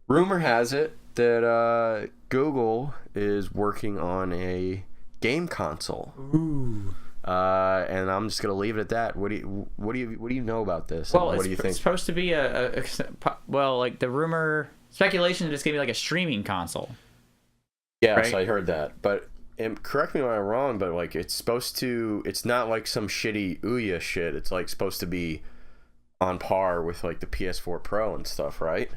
Rumor has it that Google is working on a game console. Ooh. And I'm just gonna leave it at that. What do you know about this? Well, What do you think? it's supposed to be well, like the rumor speculation that it's gonna be like a streaming console. Yes, right? I heard that. But correct me when I'm wrong, but like it's not like some shitty Ouya shit. It's like supposed to be on par with like the PS4 Pro and stuff, right?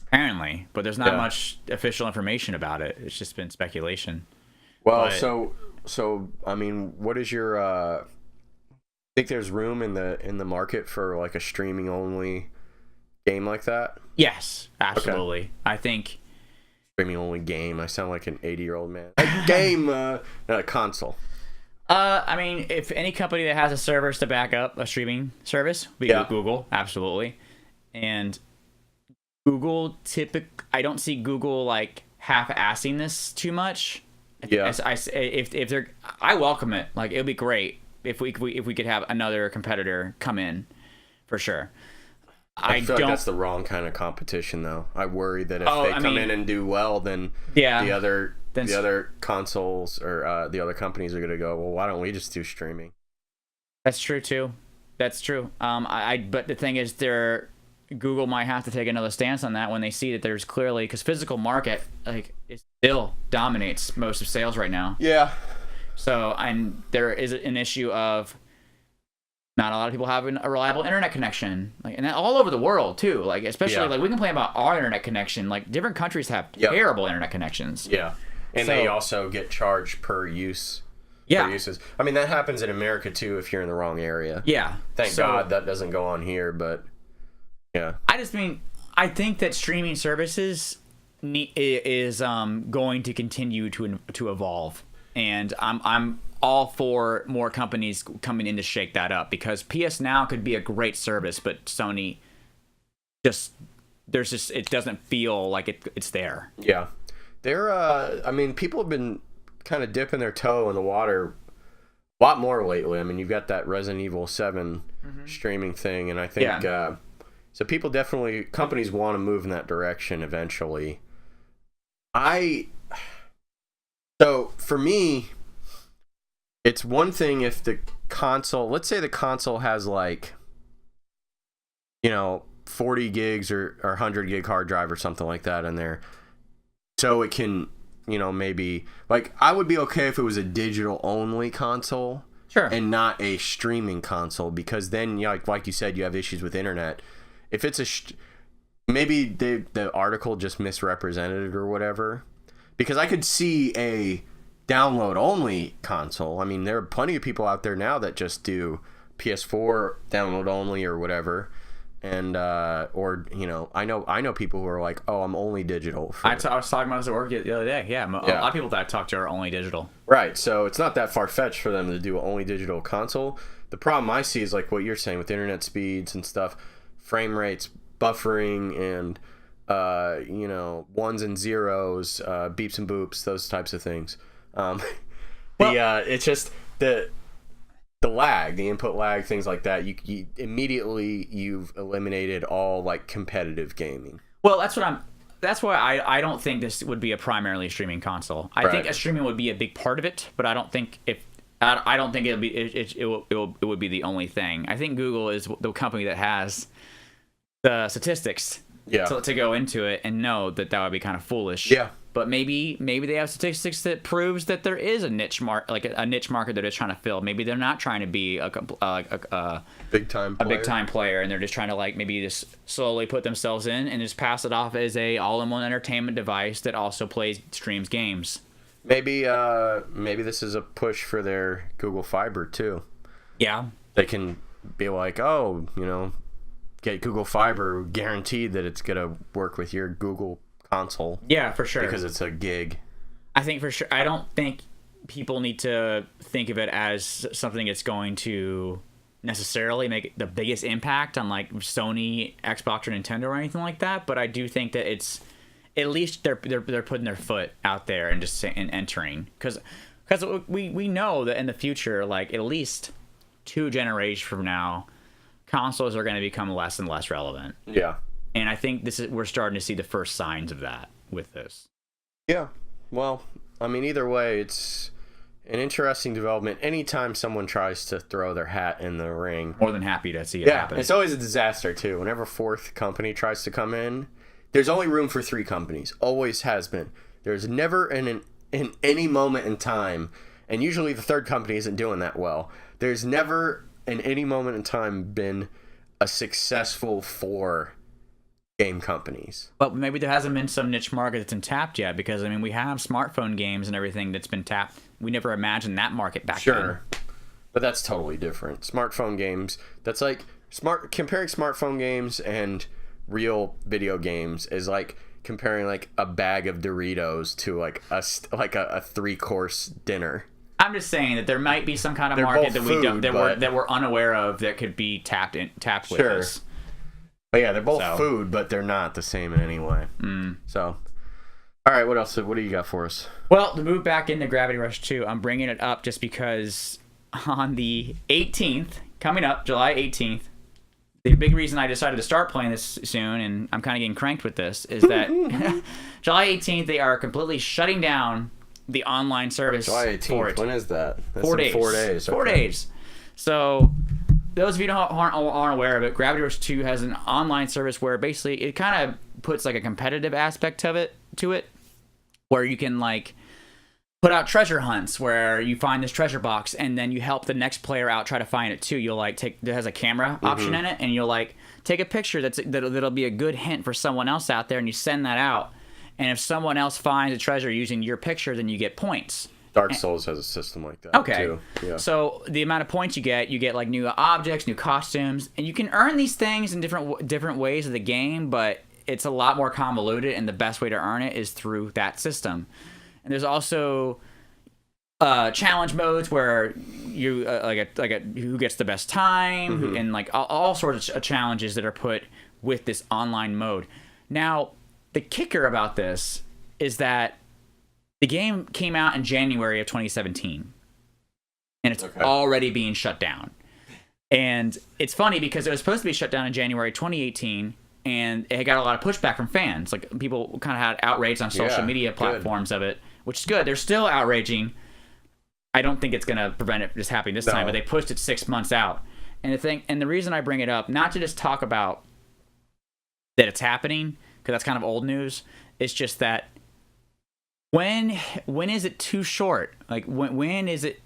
Apparently, but there's not Yeah. much official information about it. It's just been speculation. Well, But- so I mean, what is your think there's room in the market for like a streaming only game like that? Yes, absolutely. I think. Streaming only game. I sound like an 80-year-old man. A game, not a console. I mean, if any company that has a service to back up a streaming service, we Yeah. go Google, absolutely. And I don't see Google like half-assing this too much. Yeah. If they're, I welcome it. Like, it would be great if we could have another competitor come in, for sure. I feel like that's the wrong kind of competition, though. I worry that if they come in and do well, then yeah, the other consoles or the other companies are gonna go, well, why don't we just do streaming? That's true too. That's true. But the thing is, Google might have to take another stance on that when they see that there's clearly, because physical market like it still dominates most of sales right now. Yeah. So, and there is an issue of not a lot of people having a reliable internet connection, like, and that all over the world too. Like, especially like we complain about our internet connection. Like, different countries have terrible internet connections. Yeah, and they also get charged per use. Yeah. Per uses. I mean, that happens in America too if you're in the wrong area. Yeah. Thank God that doesn't go on here, but yeah. I think that streaming services is going to continue to evolve, and I'm all for more companies coming in to shake that up, because PS Now could be a great service, but Sony it doesn't feel like it's there. Yeah. I mean, people have been kind of dipping their toe in the water a lot more lately. I mean, you've got that Resident Evil 7 streaming thing, and I think so companies want to move in that direction eventually. So for me, it's one thing if the console, let's say the console has like, 40 gigs or 100 gig hard drive or something like that in there. So it can, maybe, like, I would be okay if it was a digital only console. Sure. And not a streaming console, because then, like you said, you have issues with internet. If it's maybe the article just misrepresented it or whatever, because I could see a download only console. I mean, there are plenty of people out there now that just do PS4 download only or whatever, and or I know people who are like, oh, I'm only digital. I was talking about this at work the other day. Yeah, a lot of people that I talk to are only digital. Right, so it's not that far fetched for them to do an only digital console. The problem I see is like what you're saying with internet speeds and stuff, frame rates, buffering, and ones and zeros, beeps and boops, those types of things. It's just the lag, the input lag, things like that. You immediately you've eliminated all like competitive gaming. Well, that's why I don't think this would be a primarily streaming console. I think a streaming would be a big part of it, but I don't think it would be the only thing. I think Google is the company that has the statistics to go into it and know that would be kind of foolish. Yeah. But maybe they have statistics that proves that there is a niche market they're just trying to fill. Maybe they're not trying to be a big time player, and they're just trying to like maybe just slowly put themselves in and just pass it off as a all-in-one entertainment device that also streams games. Maybe this is a push for their Google Fiber too. Yeah. They can be like, oh, get Google Fiber, guaranteed that it's gonna work with your Google console. Yeah, for sure. Because it's a gig. I think for sure. I don't think people need to think of it as something that's going to necessarily make the biggest impact on like Sony, Xbox, or Nintendo or anything like that. But I do think that it's at least they're putting their foot out there and just entering, because we know that in the future, like at least 2 generations from now, consoles are going to become less and less relevant. Yeah. And I think we're starting to see the first signs of that with this. Yeah. Well, I mean, either way, it's an interesting development. Anytime someone tries to throw their hat in the ring, More than happy to see it happen. It's always a disaster too. Whenever a fourth company tries to come in, there's only room for 3 companies. Always has been. There's never in any moment in time, and usually the third company isn't doing that well. There's never in any moment in time been a successful 4 game companies. But maybe there hasn't been some niche market that's been tapped yet, because I mean, we have smartphone games and everything that's been tapped. We never imagined that market back then. Sure, but that's totally different. Smartphone games. That's like comparing smartphone games and real video games is like comparing like a bag of Doritos to like a 3-course dinner. I'm just saying that there might be some kind of They're market both that we don't food, that we're unaware of that could be tapped with Sure. this. But yeah, they're both food, but they're not the same in any way. So, all right, what else? What do you got for us? Well, to move back into Gravity Rush 2, I'm bringing it up just because on the 18th, coming up, July 18th, the big reason I decided to start playing this soon, and I'm kind of getting cranked with this, is that July 18th, they are completely shutting down the online service. July 18th, when is that? That's 4 days. 4 days. Okay. 4 days. So, those of you who aren't aware of it, Gravity Rush 2 has an online service where basically it kind of puts like a competitive aspect of it to it, where you can like put out treasure hunts where you find this treasure box and then you help the next player out try to find it too. You'll like it has a camera option in it, and you'll like take a picture that'll be a good hint for someone else out there, and you send that out. And if someone else finds a treasure using your picture, then you get points. Dark Souls has a system like that too. Yeah. So the amount of points you get like new objects, new costumes, and you can earn these things in different ways of the game, but it's a lot more convoluted, and the best way to earn it is through that system. And there's also challenge modes where you like a who gets the best time, and like all sorts of challenges that are put with this online mode. Now, the kicker about this is that the game came out in January of 2017, and it's already being shut down. And it's funny because it was supposed to be shut down in January 2018, and it got a lot of pushback from fans. Like, people kind of had outrage on social media platforms of it, which is good. They're still outraging. I don't think it's going to prevent it just happening this time, but they pushed it 6 months out. And the reason I bring it up, not to just talk about that it's happening, because that's kind of old news, it's just that when is it too short? Like, when is it?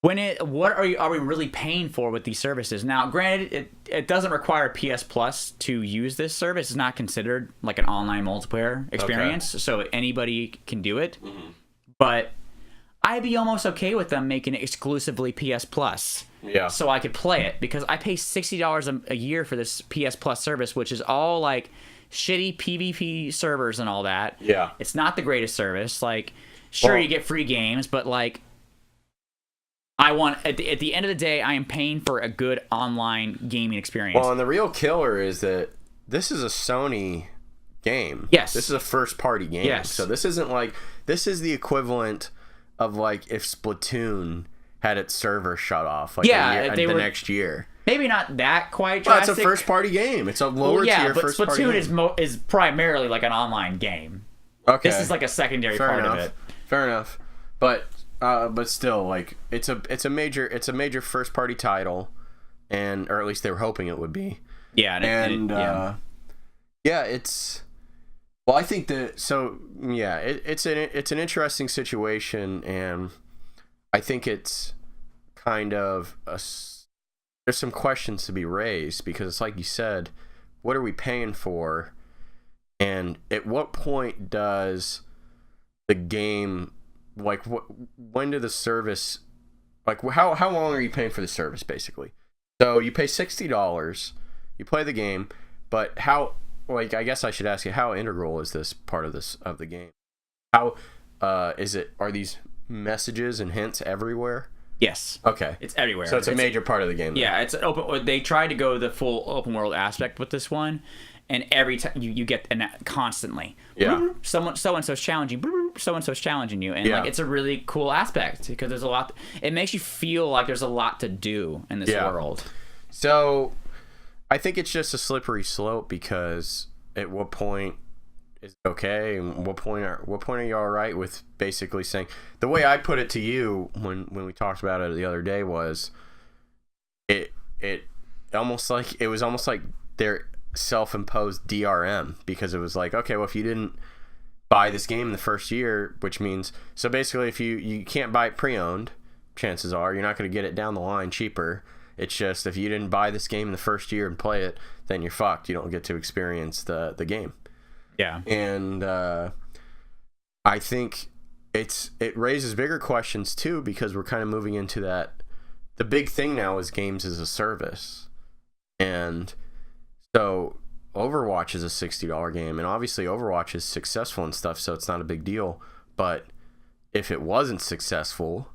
What are we really paying for with these services? Now, granted, it doesn't require PS Plus to use this service. It's not considered like an online multiplayer experience, so anybody can do it. But I'd be almost okay with them making it exclusively PS Plus. Yeah. So I could play it, because I pay $60 a year for this PS Plus service, which is all like shitty PvP servers and all that. Yeah. It's not the greatest service. Like, sure, you get free games, but like, I want at the end of the day, I am paying for a good online gaming experience. Well, and the real killer is that this is a Sony game. Yes. This is a first-party game. Yes. So this isn't like, this is the equivalent of like if Splatoon had its server shut off like next year. Maybe not that quite drastic. drastic. It's a first-party game. It's a lower tier first-party game. Splatoon is primarily like an online game. Okay. This is like a secondary part of it. Fair enough. But still, like, it's a major first-party title, or at least they were hoping it would be. Yeah. It's. Well, I think that it's an interesting situation, and I think it's kind of there's some questions to be raised, because it's like you said, what are we paying for, and at what point does the game, like, when did the service, like, how long are you paying for the service, basically? So you pay $60, you play the game, but how, like, I guess I should ask you, how integral is this part of the game? How is it? Are these messages and hints everywhere? Yes. Okay. It's everywhere. So it's a major part of the game. Yeah, it's an open. They tried to go the full open world aspect with this one, and every time you get constantly. Yeah. So and so's challenging. So and so's challenging you, and like, it's a really cool aspect, because there's a lot. It makes you feel like there's a lot to do in this world. So I think it's just a slippery slope, because at what point is it okay, and what point are you all right with basically saying, the way I put it to you when we talked about it the other day was, it was almost like their self-imposed DRM, because it was like, okay, well, if you didn't buy this game in the first year, which means, so basically if you can't buy it pre-owned, chances are you're not going to get it down the line cheaper. It's just, if you didn't buy this game in the first year and play it, then you're fucked. You don't get to experience the game. Yeah. And I think it raises bigger questions too, because we're kind of moving into that. The big thing now is games as a service. And so Overwatch is a $60 game, and obviously Overwatch is successful and stuff, so it's not a big deal. But if it wasn't successful,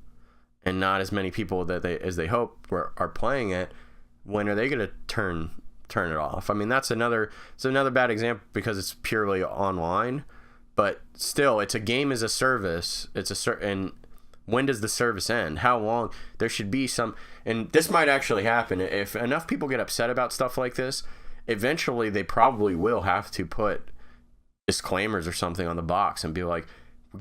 and not as many people as they hope are playing it, when are they going to turn it off? I mean, it's another bad example, because it's purely online, but still, it's a game as a service. And when does the service end? How long? There should be some, and this might actually happen if enough people get upset about stuff like this. Eventually, they probably will have to put disclaimers or something on the box and be like,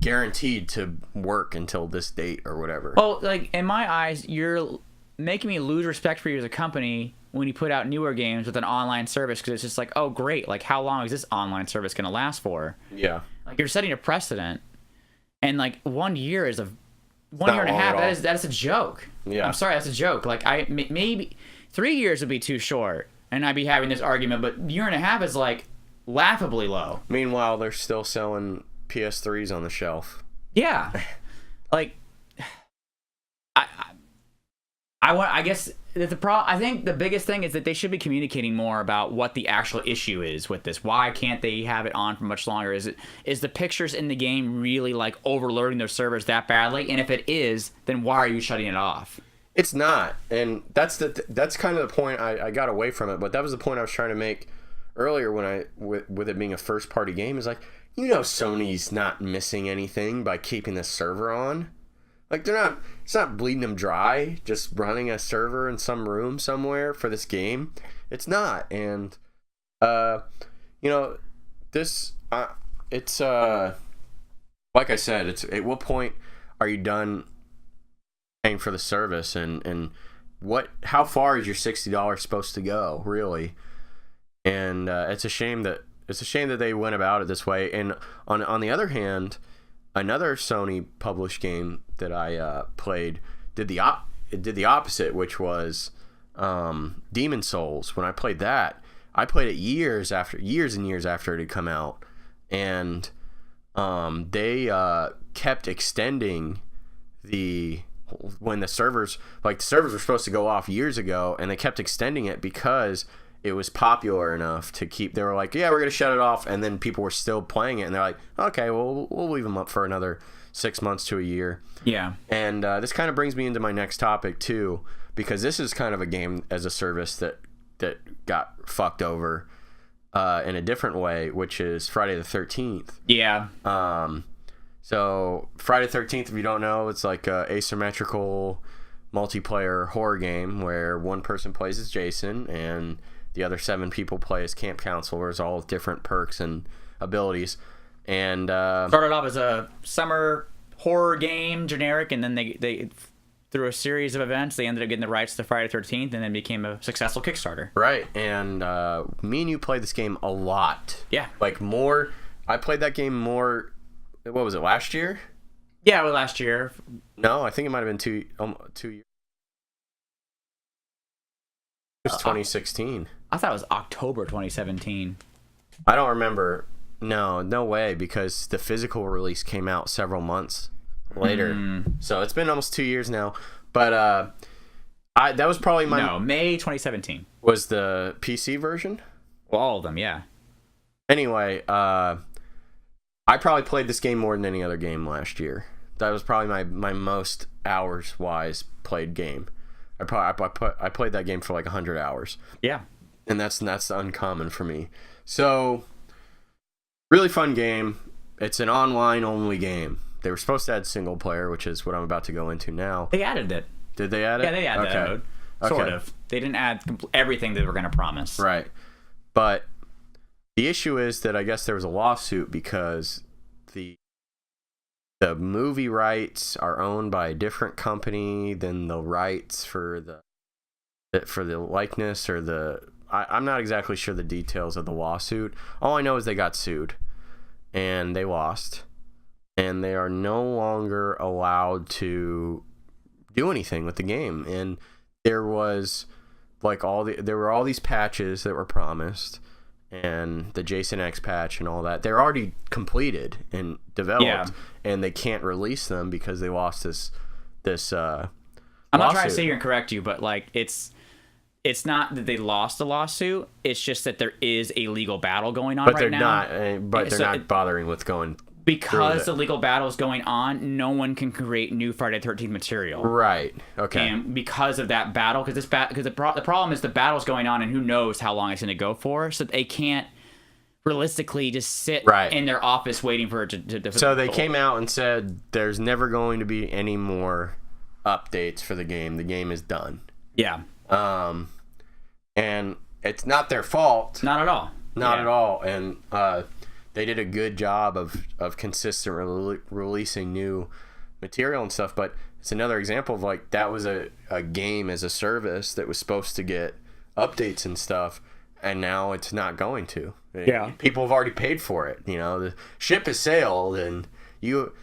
guaranteed to work until this date or whatever. Well, like, in my eyes, you're making me lose respect for you as a company when you put out newer games with an online service, because it's just like, oh, great, like, how long is this online service going to last for? Yeah. Like, you're setting a precedent, and like 1 year is 1 year and a half. That is a joke. Yeah. I'm sorry, that's a joke. Like, maybe 3 years would be too short, and I'd be having this argument, but year and a half is like laughably low. Meanwhile, they're still selling PS3s on the shelf. Yeah. Like, I guess I think the biggest thing is that they should be communicating more about what the actual issue is with this. Why can't they have it on for much longer? Is the pictures in the game really like overloading their servers that badly? And if it is, then why are you shutting it off? It's not, and that's kind of the point I got away from it. But that was the point I was trying to make earlier with it being a first party game. Is like, Sony's not missing anything by keeping this server on. Like, it's not bleeding them dry just running a server in some room somewhere for this game. It's not. And, it's, like I said, it's at what point are you done paying for the service, and how far is your $60 supposed to go, really? And, it's a shame that they went about it this way. And on the other hand, another Sony published game that I played did the opposite, which was Demon Souls. When I played that, I played it years and years after it had come out, and they kept extending when the servers were supposed to go off years ago, and they kept extending it because it was popular enough to keep. They were like, yeah, we're gonna shut it off, and then people were still playing it, and they're like, okay, well, we'll leave them up for another 6 months to a year. Yeah. And this kind of brings me into my next topic too, because this is kind of a game as a service that got fucked over in a different way, which is Friday the 13th. Yeah. So Friday the 13th, if you don't know, it's like a asymmetrical multiplayer horror game where one person plays as Jason and the other 7 people play as camp counselors, all with different perks and abilities. And started off as a summer horror game, generic, and then they through a series of events, they ended up getting the rights to Friday the 13th, and then became a successful Kickstarter. Right. And me and you played this game a lot. Yeah. Like more. I played that game more. What was it, last year? Yeah, well, last year. No, I think it might have been 2 years. It was 2016. I thought it was October 2017. I don't remember. No way, because the physical release came out several months later. So it's been almost 2 years now. But that was probably May 2017. Was the PC version? Well, all of them, yeah. Anyway, I probably played this game more than any other game last year. That was probably my most hours-wise played game. I played that game for like 100 hours. Yeah. And that's uncommon for me. So, really fun game. It's an online-only game. They were supposed to add single player, which is what I'm about to go into now. They added it. Did they add it? Yeah, they added it. Sort of. They didn't add everything they were going to promise. Right. But the issue is that I guess there was a lawsuit because the movie rights are owned by a different company than the rights for the likeness or the... I'm not exactly sure the details of the lawsuit. All I know is they got sued and they lost, and they are no longer allowed to do anything with the game. And there was there were all these patches that were promised, and the Jason X patch and all that. They're already completed and developed, and they can't release them because they lost this I'm not trying to say you're incorrect, but like it's not that they lost the lawsuit. It's just that there is a legal battle going on right now. But they're not bothering with going because the legal battle is going on. No one can create new Friday the 13th material. Right. Okay. And because of that battle, because the problem is the battle's going on, and who knows how long it's going to go for. So they can't realistically just sit in their office waiting for it to So they came out and said there's never going to be any more updates for the game. The game is done. Yeah. And it's not their fault. Not at all. Not at all. And they did a good job of consistently releasing new material and stuff. But it's another example of like that was a game as a service that was supposed to get updates and stuff, and now it's not going to. Yeah. People have already paid for it. You know, the ship has sailed, and you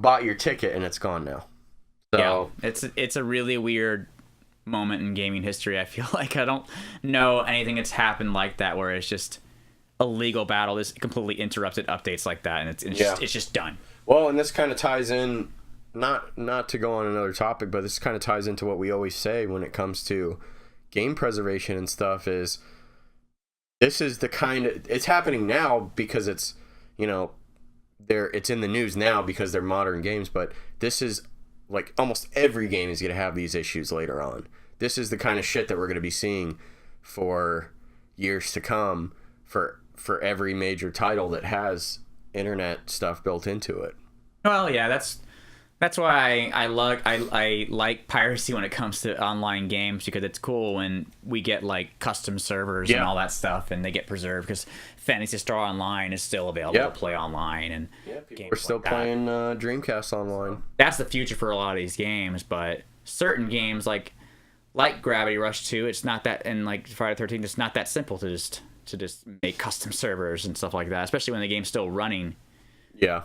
bought your ticket, and it's gone now. So it's a really weird moment in gaming history. I feel like I don't know anything that's happened like that where it's just a legal battle. This completely interrupted updates like that, and it's just done. Well, and this kind of ties in, not to go on another topic, but this kind of ties into what we always say when it comes to game preservation and stuff. Is this is the kind of it's happening now because it's it's in the news now because they're modern games, but this is like almost every game is going to have these issues later on. This is the kind of shit that we're going to be seeing for years to come for every major title that has internet stuff built into it. Well, yeah, that's why I like piracy when it comes to online games, because it's cool when we get like custom servers and all that stuff, and they get preserved because Phantasy Star Online is still available to play online, and we're still playing Dreamcast online. That's the future for a lot of these games, but certain games like Gravity Rush 2, it's not that, and like Friday the 13th, it's not that simple to just make custom servers and stuff like that, especially when the game's still running. Yeah.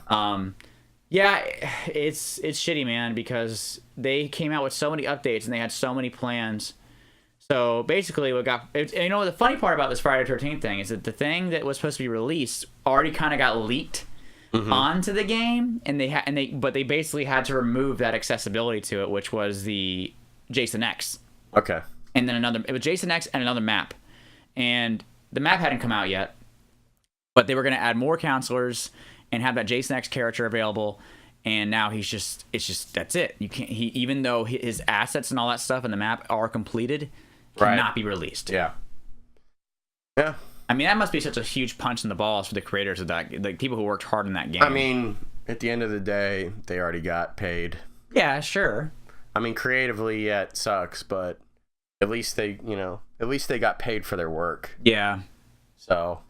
Yeah, it's shitty, man, because they came out with so many updates and they had so many plans. So basically, the funny part about this Friday the 13th thing is that the thing that was supposed to be released already kind of got leaked onto the game, but they basically had to remove that accessibility to it, which was the Jason X. Okay. And then it was Jason X and another map, and the map hadn't come out yet, but they were going to add more counselors and have that Jason X character available, and now that's it. You can't. Even though his assets and all that stuff in the map are completed, cannot be released. Yeah. Yeah. I mean, that must be such a huge punch in the balls for the creators of that, like people who worked hard on that game. I mean, at the end of the day, they already got paid. Yeah, sure. I mean, creatively, yeah, it sucks, but at least they got paid for their work. Yeah. So